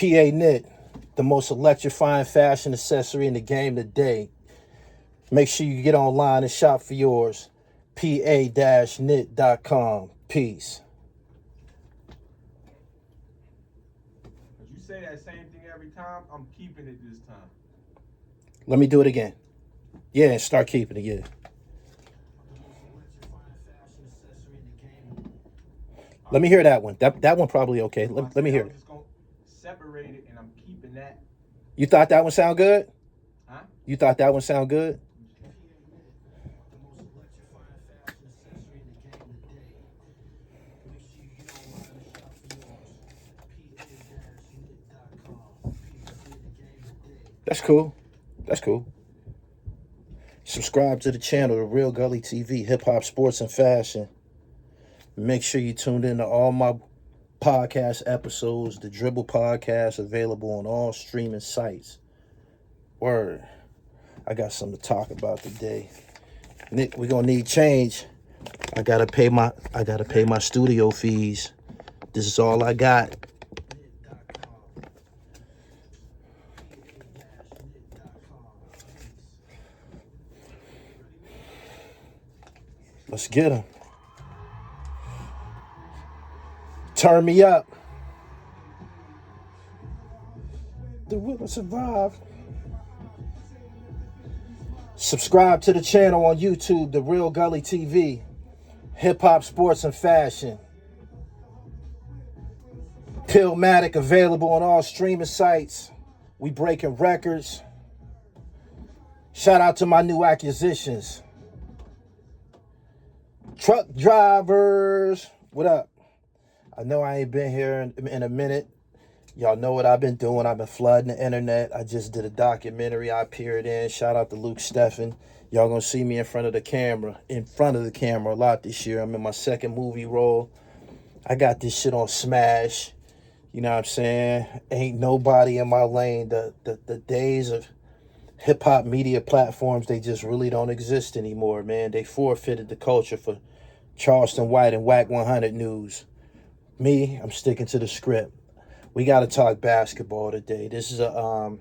PA Knit, the most electrifying fashion accessory in the game today. Make sure you get online and shop for yours. pa-knit.com. Peace. If you say that same thing every time, I'm keeping it this time. Let me do it again. Yeah, start keeping it, yeah. Let me hear that one. That one probably okay. Let me hear it. I'm just going to separate it, and I'm keeping that. You thought that one sound good? Huh? You thought that one sound good? That's cool. That's cool. Subscribe to the channel, The Real Gully TV, hip hop, sports, and fashion. Make sure you tuned in to all my podcast episodes. The Dribble Podcast, available on all streaming sites. Word. I got something to talk about today. Nick, we're gonna need change. I gotta pay my studio fees. This is all I got. Let's get him. Turn me up. The will survive. Subscribe to the channel on YouTube, The Real Gully TV. Hip hop, sports, and fashion. Pillmatic available on all streaming sites. We breaking records. Shout out to my new acquisitions. Truck drivers, what up? I know I ain't been here in a minute. Y'all know what I've been doing. I've been flooding the internet. I just did a documentary I appeared in. Shout out to Luke Steffen. Y'all gonna see me in front of the camera a lot this year. I'm in my second movie role. I got this shit on Smash. You know what I'm saying? Ain't nobody in my lane. The days of hip-hop media platforms, they just really don't exist anymore, man. They forfeited the culture for Charleston White and Whack 100 News. Me, I'm sticking to the script. We got to talk basketball today. This is a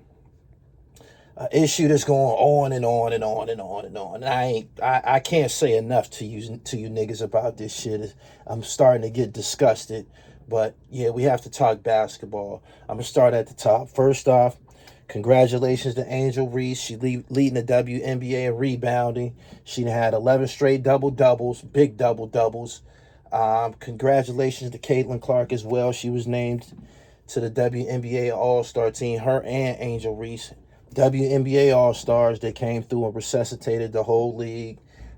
issue that's going on and on and on and on and on. And I can't say enough to you niggas about this shit. I'm starting to get disgusted. But yeah, we have to talk basketball. I'm gonna start at the top. First off, congratulations to Angel Reese. She leading the WNBA in rebounding. She had 11 straight double-doubles, big double-doubles. Congratulations to Caitlin Clark as well. She was named to the WNBA All-Star team. Her and Angel Reese, WNBA All-Stars. They came through and resuscitated the whole league.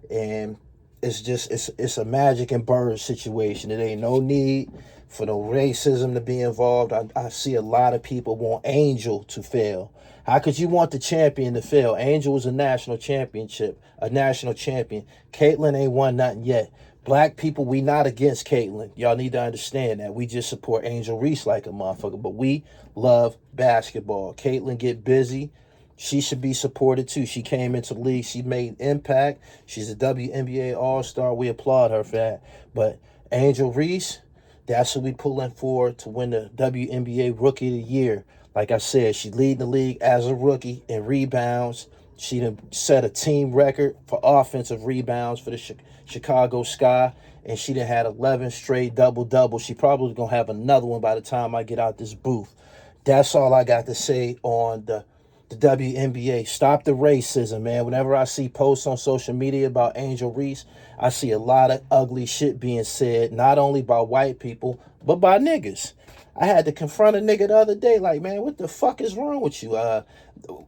And it's a Magic and Bird situation. It ain't no need for no racism to be involved. I see a lot of people want Angel to fail. How could you want the champion to fail? Angel was a national champion. Caitlin ain't won nothing yet. Black people, we not against Caitlin. Y'all need to understand that. We just support Angel Reese like a motherfucker, but we love basketball. Caitlin get busy. She should be supported too. She came into the league. She made impact. She's a WNBA All-Star. We applaud her for that. But Angel Reese, that's who we pulling for to win the WNBA Rookie of the Year. Like I said, she leading the league as a rookie in rebounds. She done set a team record for offensive rebounds for the Chicago Sky. And she done had 11 straight double-doubles. She probably going to have another one by the time I get out this booth. That's all I got to say on the WNBA. Stop the racism, man. Whenever I see posts on social media about Angel Reese, I see a lot of ugly shit being said, not only by white people, but by niggas. I had to confront a nigga the other day, like, man, what the fuck is wrong with you?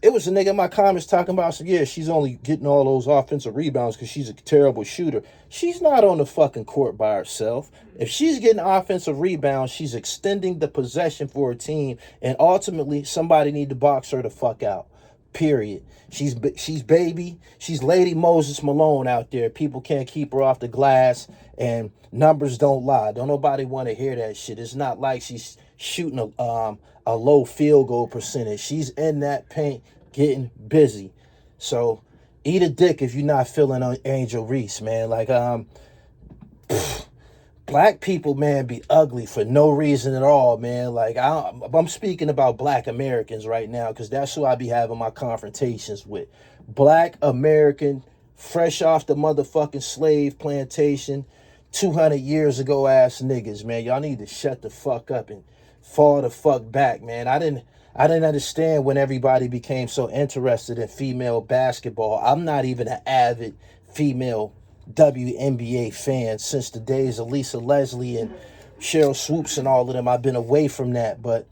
It was a nigga in my comments talking about, so yeah, she's only getting all those offensive rebounds because she's a terrible shooter. She's not on the fucking court by herself. If she's getting offensive rebounds, she's extending the possession for her team, and ultimately, somebody need to box her the fuck out. Period. She's baby. She's Lady Moses Malone out there. People can't keep her off the glass, and numbers don't lie. Don't nobody want to hear that shit. It's not like she's shooting a low field goal percentage. She's in that paint getting busy. So eat a dick if you're not feeling on Angel Reese, man. Like Black people, man, be ugly for no reason at all, man. Like, I'm speaking about black Americans right now because that's who I be having my confrontations with. Black American, fresh off the motherfucking slave plantation, 200 years ago ass niggas, man. Y'all need to shut the fuck up and fall the fuck back, man. I didn't understand when everybody became so interested in female basketball. I'm not even an avid female WNBA fan since the days of Lisa Leslie and Cheryl Swoops and all of them. I've been away from that, but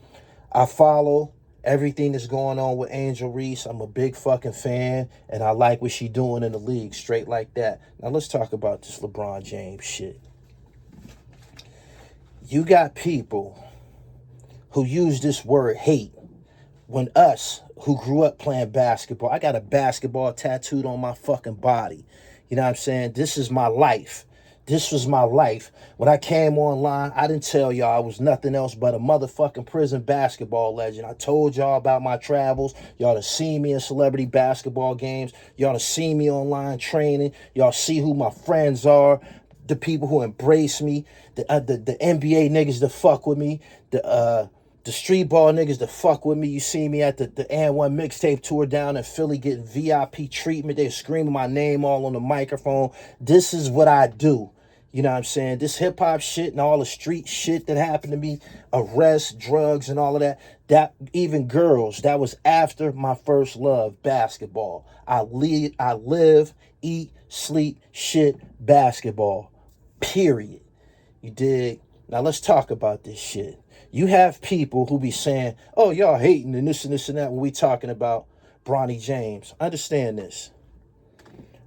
I follow everything that's going on with Angel Reese. I'm a big fucking fan, and I like what she doing in the league, straight like that. Now let's talk about this LeBron James shit. You got people who use this word hate when us who grew up playing basketball, I got a basketball tattooed on my fucking body. You know what I'm saying? This is my life. This was my life. When I came online, I didn't tell y'all I was nothing else but a motherfucking prison basketball legend. I told y'all about my travels. Y'all to see me in celebrity basketball games. Y'all to see me online training. Y'all see who my friends are. The people who embrace me. The NBA niggas that fuck with me. The street ball niggas that fuck with me. You see me at the And1 mixtape tour down in Philly getting VIP treatment. They screaming my name all on the microphone. This is what I do. You know what I'm saying? This hip hop shit and all the street shit that happened to me, arrests, drugs, and all of that even girls, that was after my first love, basketball. I live, eat, sleep, shit, basketball. Period. You dig? Now let's talk about this shit. You have people who be saying, oh, y'all hating and this and that when we talking about Bronny James. Understand this.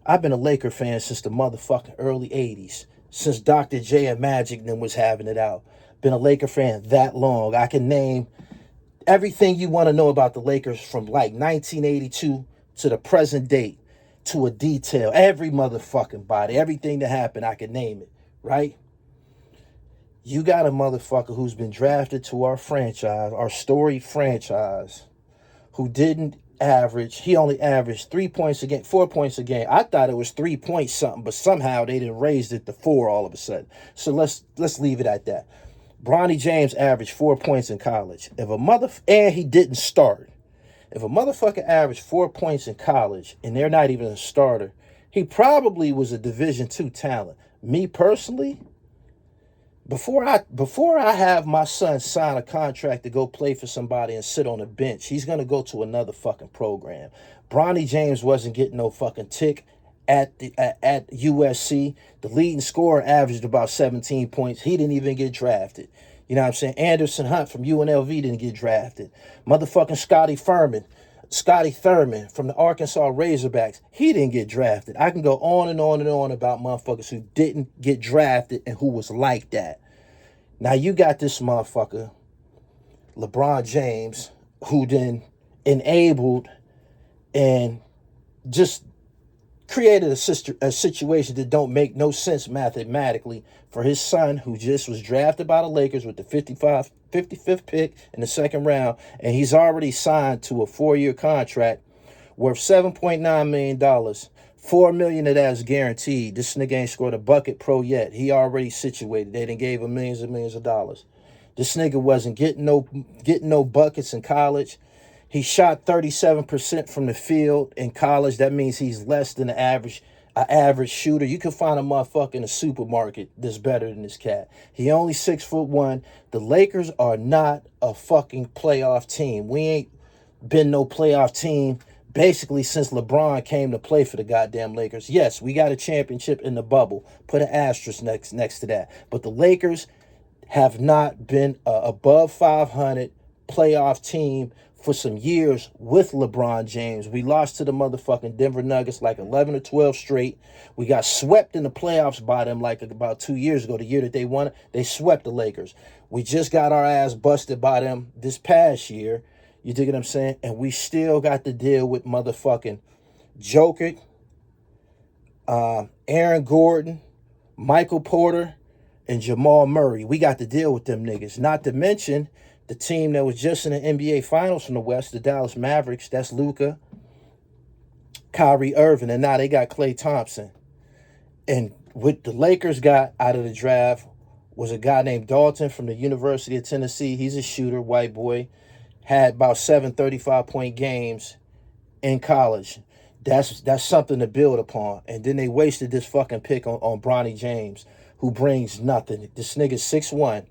I've been a Laker fan since the motherfucking early 80s. Since Dr. J and Magic then was having it out. Been a Laker fan that long. I can name everything you want to know about the Lakers from like 1982 to the present date to a detail. Every motherfucking body. Everything that happened, I can name it. Right? You got a motherfucker who's been drafted to our franchise, our storied franchise, who didn't average. He only averaged 3 points a game, 4 points a game. I thought it was 3 point something, but somehow they didn't raise it to 4 all of a sudden. So let's leave it at that. Bronny James averaged 4 points in college. And he didn't start. If a motherfucker averaged 4 points in college and they're not even a starter, he probably was a Division II talent. Me personally, Before I have my son sign a contract to go play for somebody and sit on a bench, he's going to go to another fucking program. Bronny James wasn't getting no fucking tick at USC. The leading scorer averaged about 17 points. He didn't even get drafted. You know what I'm saying? Anderson Hunt from UNLV didn't get drafted. Motherfucking Scotty Thurman from the Arkansas Razorbacks, he didn't get drafted. I can go on and on and on about motherfuckers who didn't get drafted and who was like that. Now you got this motherfucker, LeBron James, who then enabled and just created a situation that don't make no sense mathematically for his son, who just was drafted by the Lakers with the 55th pick in the second round, and he's already signed to a 4-year contract worth $7.9 million. $4 million of that is guaranteed. This nigga ain't scored a bucket pro yet. He already situated. They done gave him millions and millions of dollars. This nigga wasn't getting no buckets in college. He shot 37% from the field in college. That means he's less than an average shooter. You can find a motherfucker in a supermarket that's better than this cat. He only 6'1". The Lakers are not a fucking playoff team. We ain't been no playoff team basically since LeBron came to play for the goddamn Lakers. Yes, we got a championship in the bubble. Put an asterisk next to that. But the Lakers have not been above 500 playoff team for some years with LeBron James. We lost to the motherfucking Denver Nuggets like 11 or 12 straight. We got swept in the playoffs by them like about 2 years ago. The year that they won it, they swept the Lakers. We just got our ass busted by them this past year. You dig what I'm saying? And we still got to deal with motherfucking Jokic, Aaron Gordon, Michael Porter, and Jamal Murray. We got to deal with them niggas. Not to mention the team that was just in the NBA Finals from the West, the Dallas Mavericks. That's Luka, Kyrie Irving, and now they got Klay Thompson. And what the Lakers got out of the draft was a guy named Dalton from the University of Tennessee. He's a shooter, white boy. Had about 7 35-point games in college. That's something to build upon. And then they wasted this fucking pick on Bronny James, who brings nothing. This nigga's 6'1".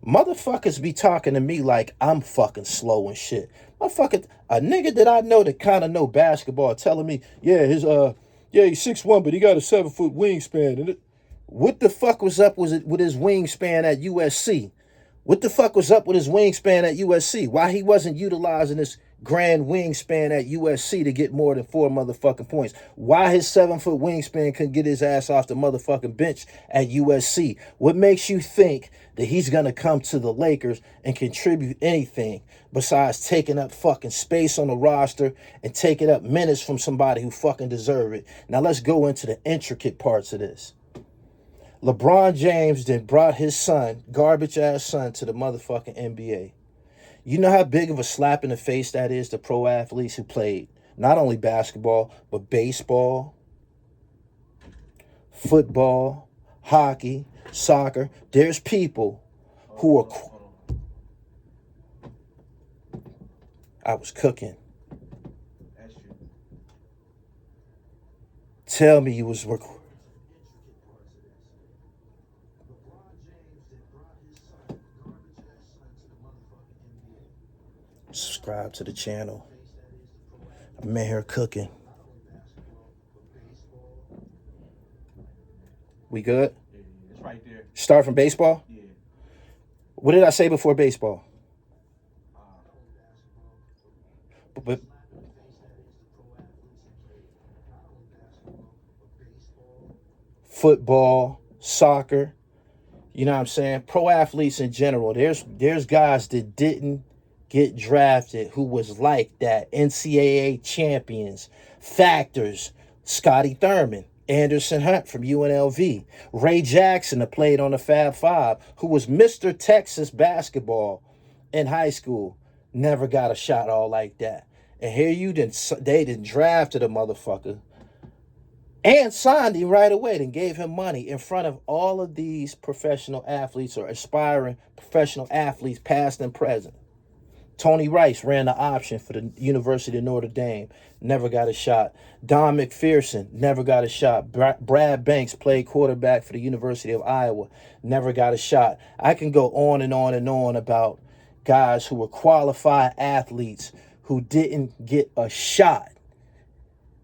Motherfuckers be talking to me like I'm fucking slow and shit. Motherfucker, a nigga that I know that kind of know basketball telling me, yeah, he's 6'1", but he got a 7-foot wingspan. And what the fuck was up with his wingspan at USC? What the fuck was up with his wingspan at USC? Why he wasn't utilizing his grand wingspan at USC to get more than 4 motherfucking points? Why his 7-foot wingspan couldn't get his ass off the motherfucking bench at USC? What makes you think that he's going to come to the Lakers and contribute anything besides taking up fucking space on the roster and taking up minutes from somebody who fucking deserve it? Now let's go into the intricate parts of this. LeBron James then brought his son, garbage-ass son, to the motherfucking NBA. You know how big of a slap in the face that is to pro athletes who played not only basketball, but baseball, football, hockey, soccer. There's people who are... I was cooking. Tell me you was recording. Subscribe to the channel. I'm in here cooking. We good? Yeah, it's right there. Start from baseball? Yeah. What did I say before baseball? But football, soccer, you know what I'm saying? Pro athletes in general. There's guys that didn't get drafted who was like that. NCAA champions, factors, Scotty Thurman, Anderson Hunt from UNLV, Ray Jackson that played on the Fab Five, who was Mr. Texas basketball in high school, never got a shot all like that. And here they didn't drafted a motherfucker and signed him right away and gave him money in front of all of these professional athletes or aspiring professional athletes, past and present. Tony Rice ran the option for the University of Notre Dame, never got a shot. Don McPherson never got a shot. Brad Banks played quarterback for the University of Iowa, never got a shot. I can go on and on and on about guys who were qualified athletes who didn't get a shot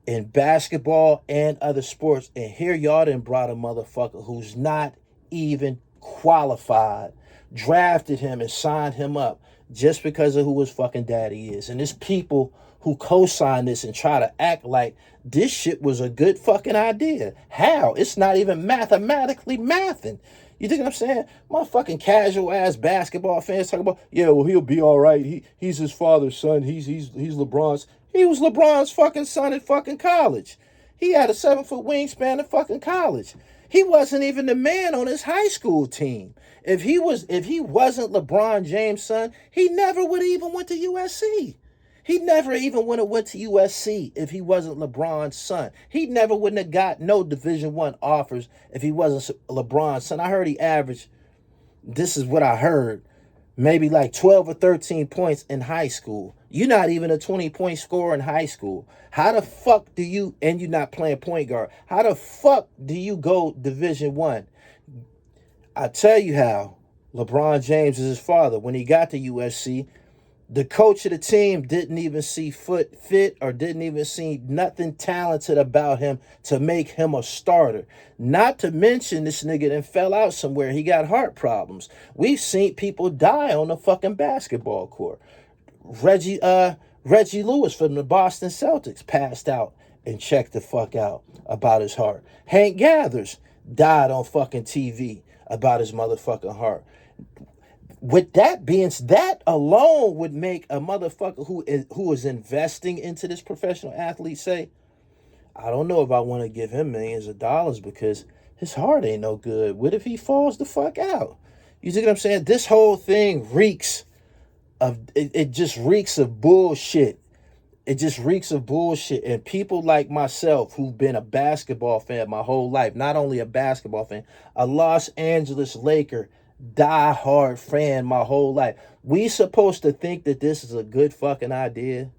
in basketball and other sports. And here y'all done brought a motherfucker who's not even qualified, drafted him and signed him up just because of who his fucking daddy is. And there's people who co-sign this and try to act like this shit was a good fucking idea. How? It's not even mathematically mathing. You think what I'm saying? Motherfucking casual ass basketball fans talking about, yeah, well, he'll be all right. He's his father's son. He's LeBron's. He was LeBron's fucking son at fucking college. He had a 7-foot wingspan at fucking college. He wasn't even the man on his high school team. If he wasn't LeBron James' son, he never would have even went to USC. He never even would have went to USC if he wasn't LeBron's son. He never wouldn't have got no Division I offers if he wasn't LeBron's son. I heard he averaged, this is what I heard, maybe like 12 or 13 points in high school. You're not even a 20-point scorer in high school. How the fuck do you, and you're not playing point guard, how the fuck do you go Division I? I tell you how. LeBron James is his father. When he got to USC, the coach of the team didn't even see fit or didn't even see nothing talented about him to make him a starter. Not to mention this nigga then fell out somewhere. He got heart problems. We've seen people die on the fucking basketball court. Reggie Lewis from the Boston Celtics passed out and checked the fuck out about his heart. Hank Gathers died on fucking TV about his motherfucking heart. With that being, that alone would make a motherfucker who is investing into this professional athlete say, I don't know if I want to give him millions of dollars because his heart ain't no good. What if he falls the fuck out? You see what I'm saying? This whole thing reeks of, it just reeks of bullshit. It just reeks of bullshit. And people like myself who've been a basketball fan my whole life, not only a basketball fan, a Los Angeles Laker die-hard fan my whole life. We supposed to think that this is a good fucking idea?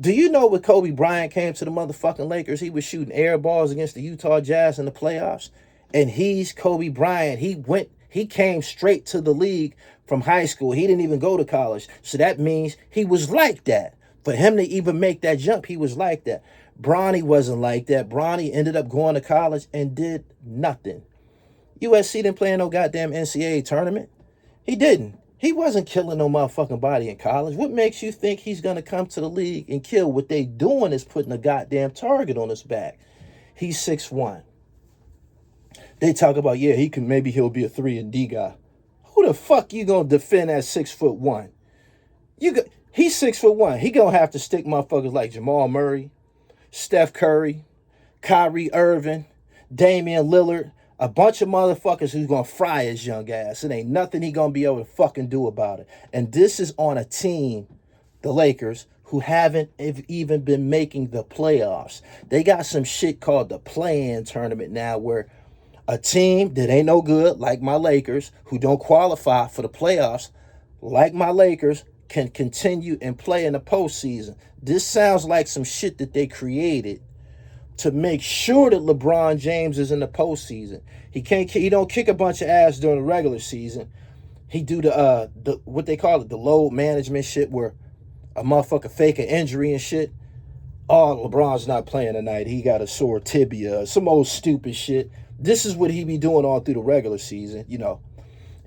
Do you know when Kobe Bryant came to the motherfucking Lakers, he was shooting air balls against the Utah Jazz in the playoffs? And he's Kobe Bryant. He came straight to the league from high school. He didn't even go to college. So that means he was like that. For him to even make that jump, he was like that. Bronny wasn't like that. Bronny ended up going to college and did nothing. USC didn't play in no goddamn NCAA tournament. He didn't. He wasn't killing no motherfucking body in college. What makes you think he's going to come to the league and kill? What they doing is putting a goddamn target on his back. He's 6'1". They talk about, yeah, maybe he'll be a 3-and-D guy. Who the fuck you going to defend at 6'1"? He's 6'1". He going to have to stick motherfuckers like Jamal Murray, Steph Curry, Kyrie Irving, Damian Lillard, a bunch of motherfuckers who's going to fry his young ass. It ain't nothing he going to be able to fucking do about it. And this is on a team, the Lakers, who haven't even been making the playoffs. They got some shit called the play-in tournament now where a team that ain't no good, like my Lakers, who don't qualify for the playoffs, like my Lakers, can continue and play in the postseason. This sounds like some shit that they created to make sure that LeBron James is in the postseason. He don't kick a bunch of ass during the regular season. He do the what they call it, the load management shit, where a motherfucker fake an injury and shit. Oh, LeBron's not playing tonight. He got a sore tibia, some old stupid shit. This is what he be doing all through the regular season, you know.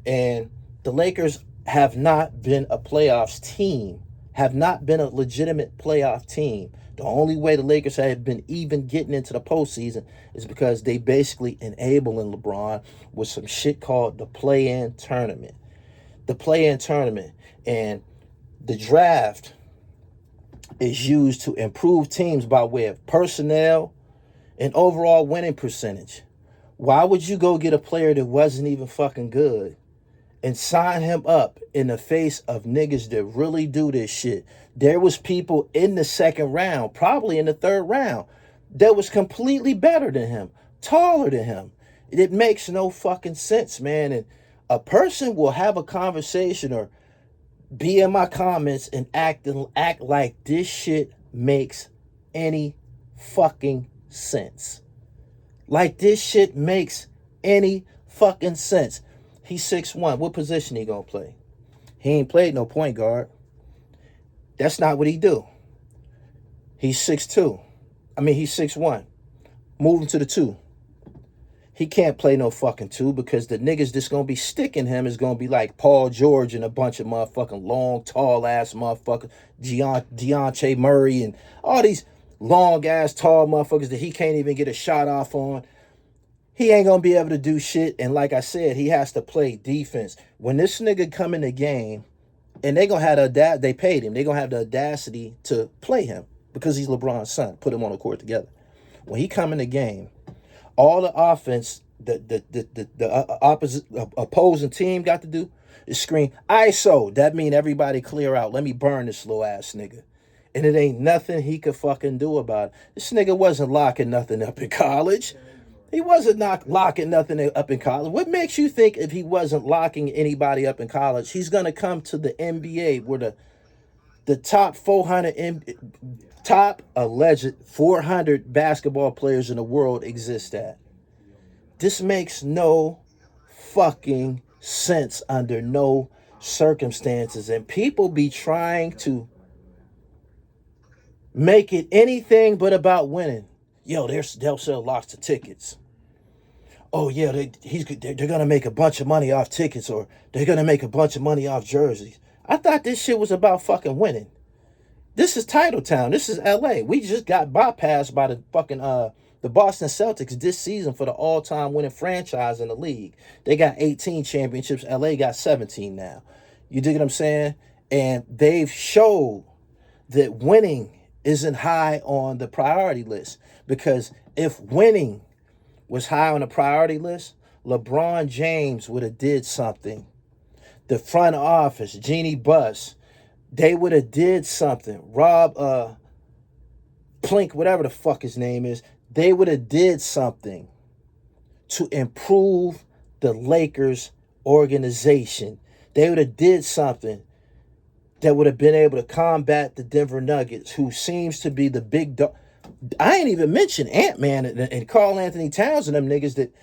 And the Lakers have not been a playoffs team, have not been a legitimate playoff team. The only way the Lakers have been even getting into the postseason is because they basically enabling LeBron with some shit called the play-in tournament. The play-in tournament. And the draft is used to improve teams by way of personnel and overall winning percentage. Why would you go get a player that wasn't even fucking good and sign him up in the face of niggas that really do this shit? There was people in the second round, probably in the third round, that was completely better than him, taller than him. It makes no fucking sense, man. And a person will have a conversation or be in my comments and act like this shit makes any fucking sense. Like this shit makes any fucking sense. He's 6'1". What position he gonna play? He ain't played no point guard. That's not what he do. He's 6'2". He's 6'1". Moving to the 2. He can't play no fucking 2 because the niggas that's gonna be sticking him is gonna be like Paul George and a bunch of motherfucking long, tall ass motherfuckers, Deontay Murray and all these long ass tall motherfuckers that he can't even get a shot off on. He ain't gonna be able to do shit. And like I said, he has to play defense. When this nigga come in the game, and they gonna have they paid him. They gonna have the audacity to play him because he's LeBron's son. Put him on the court together. When he come in the game, all the offense the opposing team got to do is scream ISO. That mean everybody clear out. Let me burn this little ass nigga. And it ain't nothing he could fucking do about it. This nigga wasn't locking nothing up in college. He wasn't locking nothing up in college. What makes you think if he wasn't locking anybody up in college, he's going to come to the NBA where the top alleged 400 basketball players in the world exist at? This makes no fucking sense under no circumstances. And people be trying to make it anything but about winning. Yo, they'll sell lots of tickets. Oh yeah, they're gonna make a bunch of money off tickets, or they're gonna make a bunch of money off jerseys. I thought this shit was about fucking winning. This is Titletown. This is LA. We just got bypassed by the fucking the Boston Celtics this season for the all-time winning franchise in the league. They got 18 championships. LA got 17 now. You dig what I'm saying? And they've showed that winning isn't high on the priority list, because if winning was high on the priority list, LeBron James would have did something. The front office, Jeannie Buss, they would have did something. Rob Plink, whatever the fuck his name is, they would have did something to improve the Lakers organization. They would have did something that would have been able to combat the Denver Nuggets, who seems to be the big dog. I ain't even mentioned Ant-Man and Karl Anthony Towns and them niggas that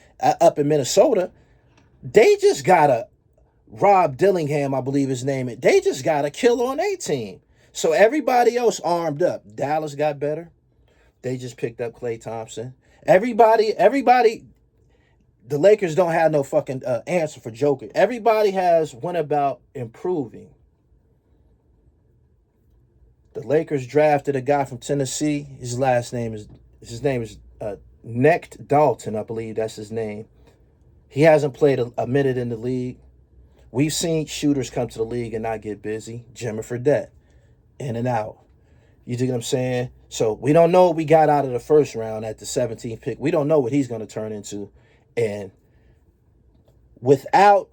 up in Minnesota. They just got a Rob Dillingham, I believe his name. They just got a killer on their team. So everybody else armed up. Dallas got better. They just picked up Klay Thompson. Everybody, the Lakers don't have no fucking answer for Joker. Everybody has went about improving. The Lakers drafted a guy from Tennessee. His name is Necht Dalton, I believe that's his name. He hasn't played a minute in the league. We've seen shooters come to the league and not get busy. Jimmy Fredette, in and out. You dig what I'm saying? So we don't know what we got out of the first round at the 17th pick. We don't know what he's going to turn into. And without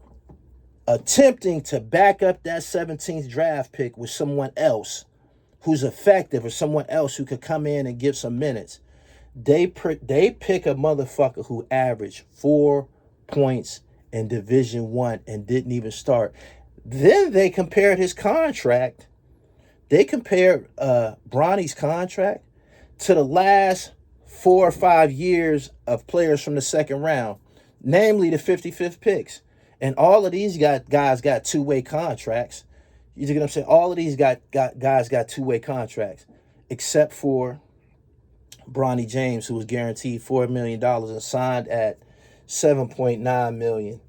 attempting to back up that 17th draft pick with someone else who's effective or someone else who could come in and give some minutes, they pick a motherfucker who averaged 4 points in Division I and didn't even start. Then they compared his contract. They compared Bronny's contract to the last 4 or 5 years of players from the second round, namely the 55th picks. And all of these guys got two-way contracts. You know what I'm saying? All of these guys got two-way contracts, except for Bronny James, who was guaranteed $4 million and signed at $7.9 million.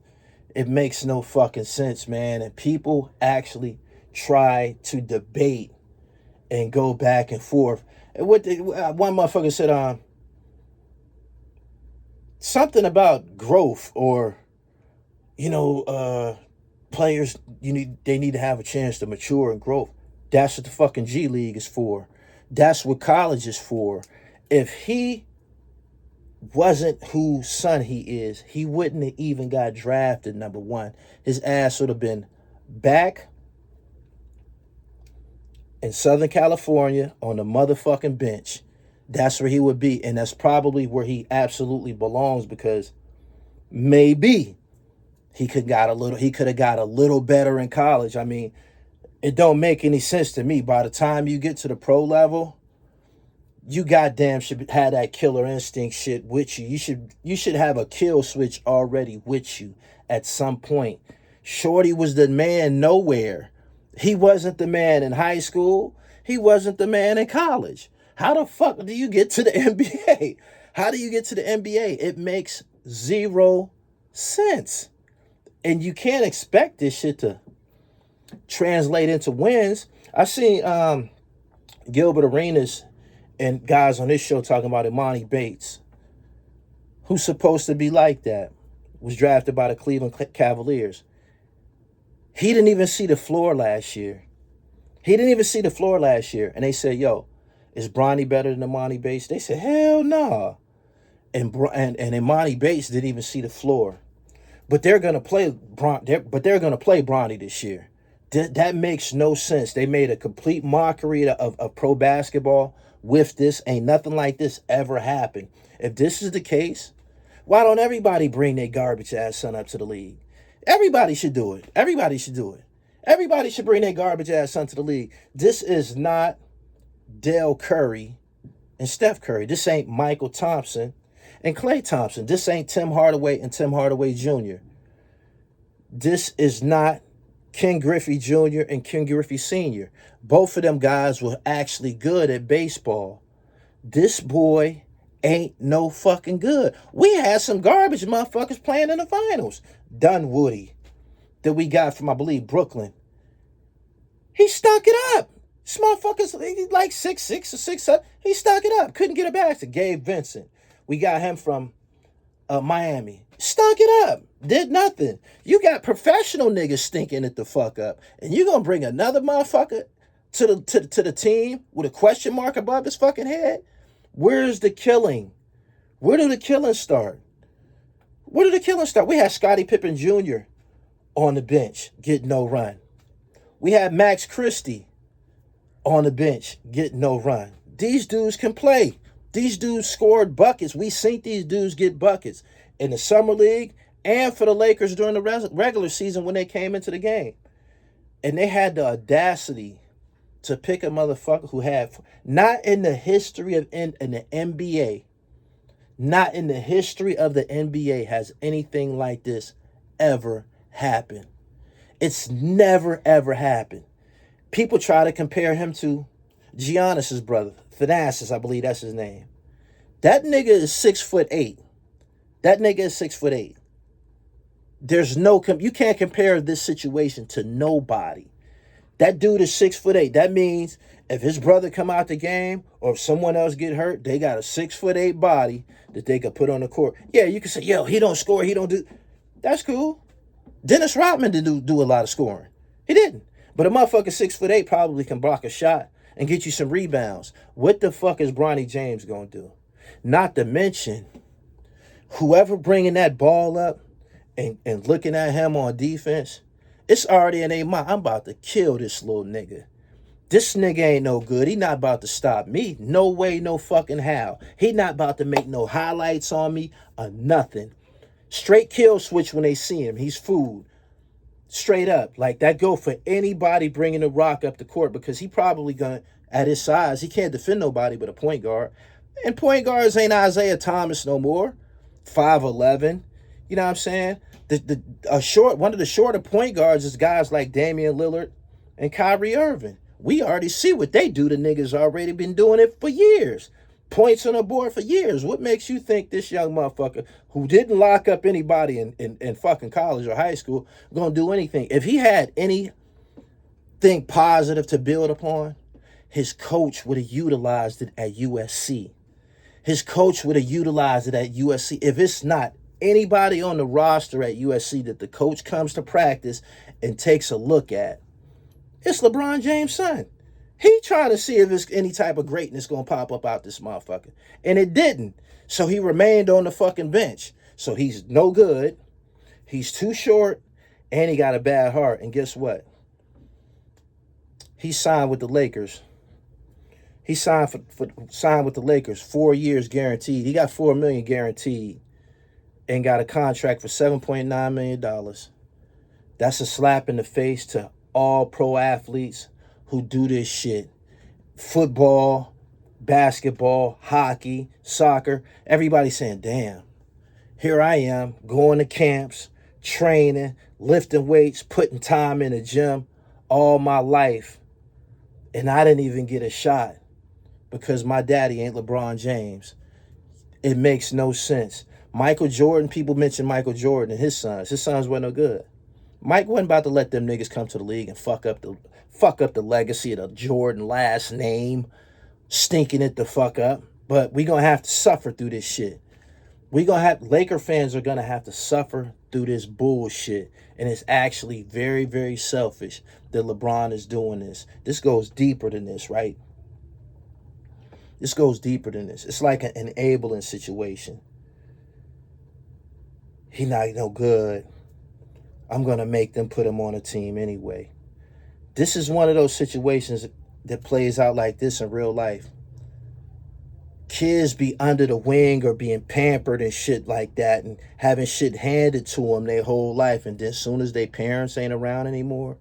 It makes no fucking sense, man. And people actually try to debate and go back and forth. And one motherfucker said, something about growth, or players, they need to have a chance to mature and grow. That's what the fucking G League is for. That's what college is for. If he wasn't whose son he is, he wouldn't have even got drafted number one. His ass would have been back in Southern California on the motherfucking bench. That's where he would be. And that's probably where he absolutely belongs, because maybe he could have got a little better in college. I mean, it don't make any sense to me. By the time you get to the pro level, you goddamn should have that killer instinct shit with you. You should have a kill switch already with you at some point. Shorty was the man nowhere. He wasn't the man in high school. He wasn't the man in college. How the fuck do you get to the NBA? How do you get to the NBA? It makes zero sense. And you can't expect this shit to translate into wins. I've seen Gilbert Arenas and guys on this show talking about Imani Bates, who's supposed to be like that, was drafted by the Cleveland Cavaliers. He didn't even see the floor last year. And they said, yo, is Bronny better than Imani Bates? They said, hell no. And Imani Bates didn't even see the floor. But they're gonna play Bronny this year. That makes no sense. They made a complete mockery of pro basketball with this. Ain't nothing like this ever happened. If this is the case, why don't everybody bring their garbage ass son up to the league? Everybody should do it. Everybody should bring their garbage ass son to the league. This is not Dale Curry and Steph Curry. This ain't Michael Thompson and Klay Thompson. This ain't Tim Hardaway and Tim Hardaway Jr. This is not Ken Griffey Jr. and Ken Griffey Sr. Both of them guys were actually good at baseball. This boy ain't no fucking good. We had some garbage motherfuckers playing in the finals. Dunwoody, that we got from, I believe, Brooklyn. He stuck it up. This motherfucker's like 6'6" or 6'7". He stuck it up. Couldn't get a basket. Gabe Vincent. We got him from Miami. Stuck it up. Did nothing. You got professional niggas stinking it the fuck up. And you gonna bring another motherfucker to the team with a question mark above his fucking head? Where's the killing? Where do the killings start? We had Scottie Pippen Jr. on the bench getting no run. We had Max Christie on the bench, getting no run. These dudes can play. These dudes scored buckets. We seen these dudes get buckets in the summer league and for the Lakers during the regular season when they came into the game. And they had the audacity to pick a motherfucker who had, not in the history of in the NBA, not in the history of the NBA has anything like this ever happened. It's never, ever happened. People try to compare him to Giannis's brother, Thanasis, I believe that's his name. That nigga is 6'8". That nigga is 6'8". There's no, you can't compare this situation to nobody. That dude is 6'8". That means if his brother come out the game or if someone else get hurt, they got a 6'8" body that they could put on the court. Yeah, you can say, yo, he don't score, he don't do. That's cool. Dennis Rodman didn't do a lot of scoring. He didn't. But a motherfucker 6'8" probably can block a shot and get you some rebounds. What the fuck is Bronny James gonna do? Not to mention, whoever bringing that ball up and looking at him on defense, it's already in their mind. I'm about to kill this little nigga. This nigga ain't no good. He not about to stop me. No way, no fucking how. He not about to make no highlights on me or nothing. Straight kill switch when they see him. He's food. Straight up. Like, that go for anybody bringing the rock up the court, because he probably gonna, at his size, he can't defend nobody but a point guard. And point guards ain't Isaiah Thomas no more. 5'11". You know what I'm saying? One of the shorter point guards is guys like Damian Lillard and Kyrie Irving. We already see what they do. The niggas already been doing it for years. Points on the board for years. What makes you think this young motherfucker who didn't lock up anybody in fucking college or high school gonna do anything? If he had anything positive to build upon, his coach would have utilized it at USC. His coach would have utilized it at USC. If it's not anybody on the roster at USC that the coach comes to practice and takes a look at, it's LeBron James' son. He trying to see if there's any type of greatness going to pop up out this motherfucker. And it didn't. So he remained on the fucking bench. So he's no good. He's too short. And he got a bad heart. And guess what? He signed with the Lakers. He signed with the Lakers, 4 years guaranteed. He got $4 million guaranteed and got a contract for $7.9 million. That's a slap in the face to all pro athletes who do this shit. Football, basketball, hockey, soccer. Everybody's saying, damn, here I am going to camps, training, lifting weights, putting time in the gym all my life. And I didn't even get a shot because my daddy ain't LeBron James. It makes no sense. Michael Jordan, people mention Michael Jordan and his sons. His sons weren't no good. Mike wasn't about to let them niggas come to the league and fuck up the legacy of the Jordan last name, stinking it the fuck up. But we gonna have to suffer through this shit. Laker fans are gonna have to suffer through this bullshit. And it's actually very, very selfish that LeBron is doing this. This goes deeper than this, right? This goes deeper than this. It's like an enabling situation. He not no good. I'm going to make them put him on a team anyway. This is one of those situations that plays out like this in real life. Kids be under the wing or being pampered and shit like that and having shit handed to them their whole life. And then as soon as their parents ain't around anymore,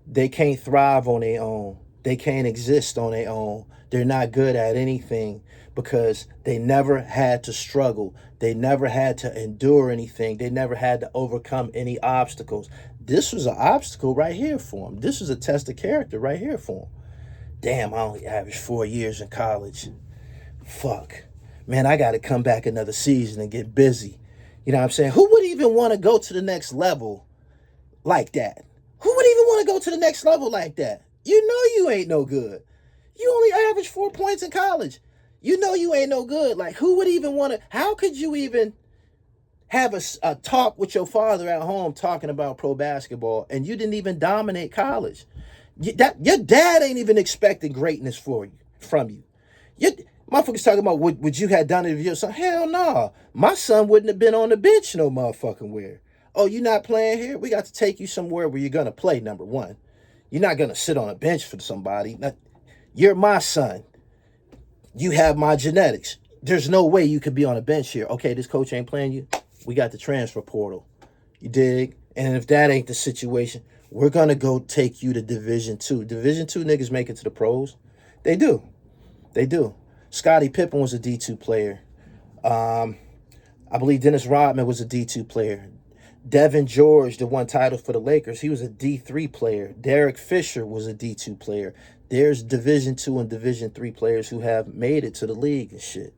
they can't thrive on their own. They can't exist on their own. They're not good at anything because they never had to struggle. They never had to endure anything. They never had to overcome any obstacles. This was an obstacle right here for them. This was a test of character right here for them. Damn, I only averaged 4 years in college. Fuck. Man, I got to come back another season and get busy. You know what I'm saying? Who would even want to go to the next level like that? Who would even want to go to the next level like that? You know you ain't no good. You only averaged 4 points in college. You know you ain't no good. Like, who would even want to... How could you even have a talk with your father at home talking about pro basketball and you didn't even dominate college? Your dad ain't even expecting greatness from you. Motherfuckers talking about what you had done to your son. Hell no. My son wouldn't have been on the bench no motherfucking where. Oh, you not playing here? We got to take you somewhere where you're going to play, number one. You're not going to sit on a bench for somebody. You're my son. You have my genetics. There's no way you could be on a bench here. Okay, this coach ain't playing you. We got the transfer portal. You dig? And if that ain't the situation, we're going to go take you to Division 2. Division 2 niggas make it to the pros. They do. They do. Scottie Pippen was a D2 player. I believe Dennis Rodman was a D2 player. Devin George, the one title for the Lakers, he was a D3 player. Derek Fisher was a D2 player. There's Division 2 and Division 3 players who have made it to the league and shit.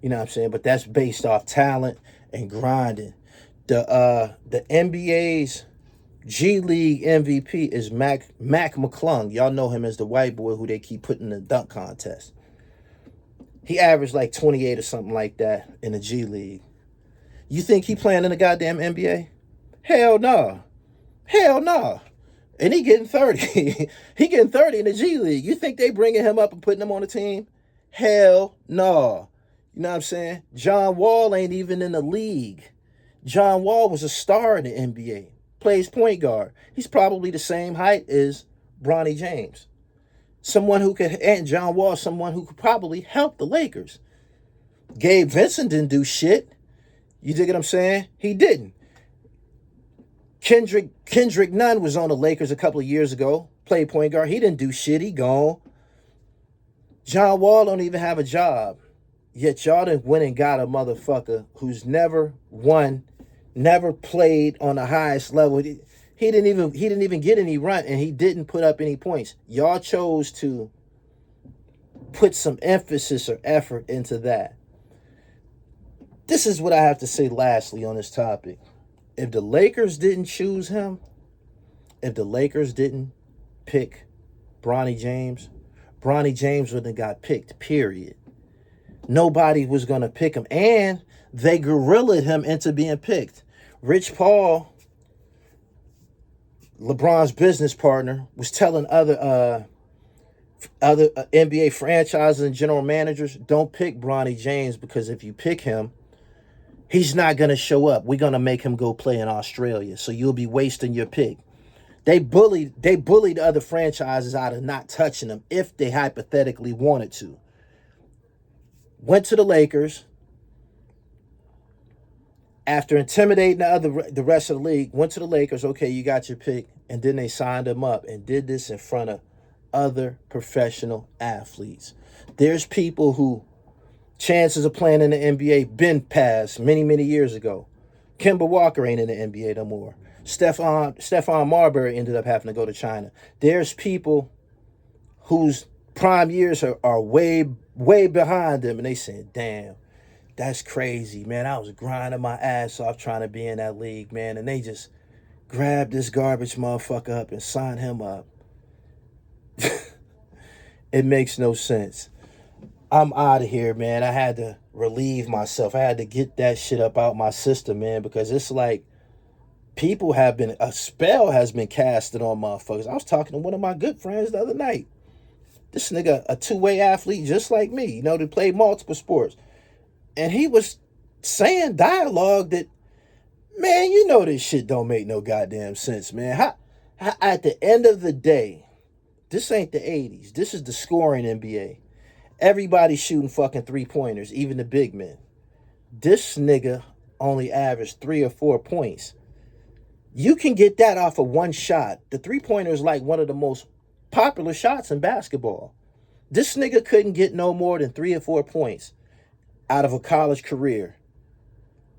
You know what I'm saying? But that's based off talent and grinding. The NBA's G League MVP is Mac McClung. Y'all know him as the white boy who they keep putting in the dunk contest. He averaged like 28 or something like that in the G League. You think he playing in the goddamn NBA? Hell no. Hell no. And he getting 30. He getting 30 in the G League. You think they bringing him up and putting him on the team? Hell no. You know what I'm saying? John Wall ain't even in the league. John Wall was a star in the NBA. Plays point guard. He's probably the same height as Bronny James. And John Wall, someone who could probably help the Lakers. Gabe Vincent didn't do shit. You dig what I'm saying? He didn't. Kendrick Nunn was on the Lakers a couple of years ago. Played point guard. He didn't do shit. He gone. John Wall don't even have a job. Yet y'all done went and got a motherfucker who's never won, never played on the highest level. He didn't even get any run, and he didn't put up any points. Y'all chose to put some emphasis or effort into that. This is what I have to say lastly on this topic. If the Lakers didn't choose him, if the Lakers didn't pick Bronny James wouldn't have got picked, period. Nobody was going to pick him. And they gorillaed him into being picked. Rich Paul, LeBron's business partner, was telling other NBA franchises and general managers, don't pick Bronny James because if you pick him, he's not going to show up. We're going to make him go play in Australia. So you'll be wasting your pick. They bullied other franchises out of not touching him if they hypothetically wanted to. Went to the Lakers. After intimidating the rest of the league, went to the Lakers. Okay, you got your pick. And then they signed him up and did this in front of other professional athletes. There's people who chances of playing in the NBA been passed many, many years ago. Kemba Walker ain't in the NBA no more. Stephon Marbury ended up having to go to China. There's people whose prime years are way, way behind them, and they saying, damn, that's crazy, man. I was grinding my ass off trying to be in that league, man, and they just grabbed this garbage motherfucker up and signed him up. It makes no sense. I'm out of here, man. I had to relieve myself. I had to get that shit up out my system, man, because it's like a spell has been casted on motherfuckers. I was talking to one of my good friends the other night. This nigga, a two-way athlete just like me, you know, to play multiple sports. And he was saying dialogue that, man, you know this shit don't make no goddamn sense, man. How, at the end of the day, this ain't the 80s. This is the scoring NBA. Everybody's shooting fucking three-pointers, even the big men. This nigga only averaged 3 or 4 points. You can get that off of one shot. The three-pointer is like one of the most popular shots in basketball. This nigga couldn't get no more than 3 or 4 points out of a college career.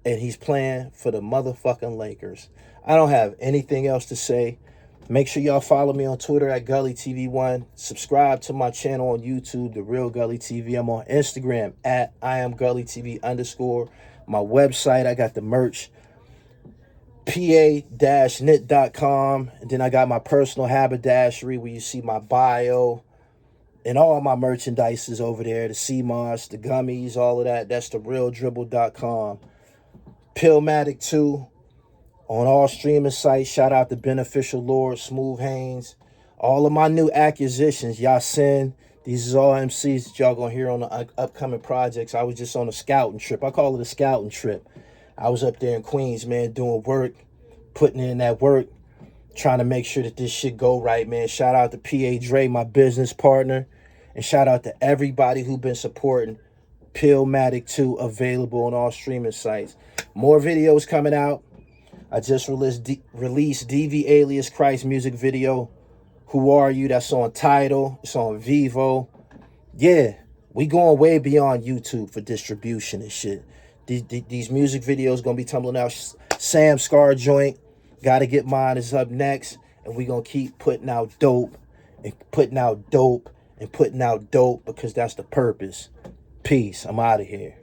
And he's playing for the motherfucking Lakers. I don't have anything else to say. Make sure y'all follow me on Twitter at GullyTV1. Subscribe to my channel on YouTube, The Real Gully TV. I'm on Instagram at IamGullyTV_. My website, I got the merch, pa-knit.com. And then I got my personal haberdashery where you see my bio and all my merchandise is over there. The CMOS, the gummies, all of that. That's therealdribble.com. Pillmatic 2. On all streaming sites, shout out to Beneficial Lord, Smooth Haynes. All of my new acquisitions, Yasin. These is all MCs that y'all gonna hear on the upcoming projects. I was just on a scouting trip. I call it a scouting trip. I was up there in Queens, man, doing work, putting in that work, trying to make sure that this shit go right, man. Shout out to PA Dre, my business partner. And shout out to everybody who been supporting Pillmatic 2, available on all streaming sites. More videos coming out. I just released DV Alias Christ music video. Who Are You? That's on Tidal. It's on Vivo. Yeah, we going way beyond YouTube for distribution and shit. These music videos gonna be tumbling out. Sam Scar joint, Gotta Get Mine is up next. And we gonna keep putting out dope and putting out dope and putting out dope, because that's the purpose. Peace. I'm out of here.